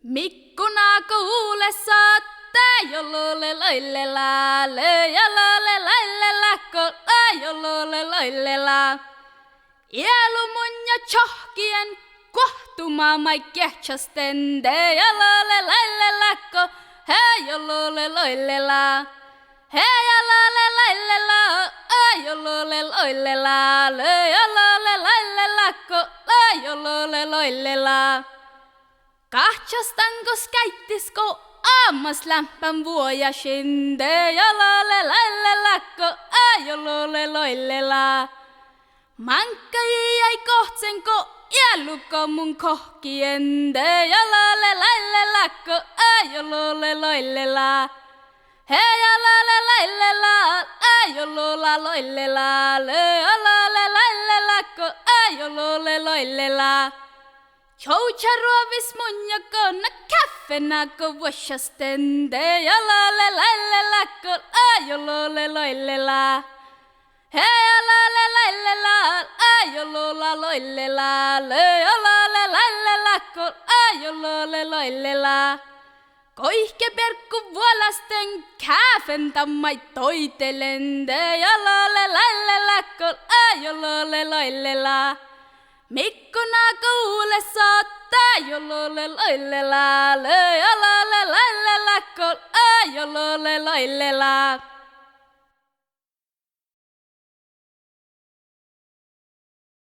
Mikkuna kuulessa jolole loillela, jolole loillela, jolole loillela. Ielu mun ja tjohkien kohtumaan mai kehtsasten, jolole loillela, jolole loillela. Jolole loillela, jolole loillela, jolole loillela, jolole loillela. Kahtsastanko skäittisko aamas lämpän vuoja shinde jolole lailelakko jolole loillela. Mankkai jäi kohtsenko iälukko mun kohkiende jolole lailelakko jolole loillela. Hei jolole lailella jolola loillela jolole lailelakko jolole loillela. Choucha ruovis mun jokona kaffenako vuoshastende jolole lailelakko jolole loillela. Hei jolole laillela jolola loillela jolole lailelakko jolole loillela. Koihke perkku vuolasten kaffentammai toitelende jolole lailelakko jolole loillela. Mikkuna kuulessa jolole loillela, jolole loillela, jolole loillela.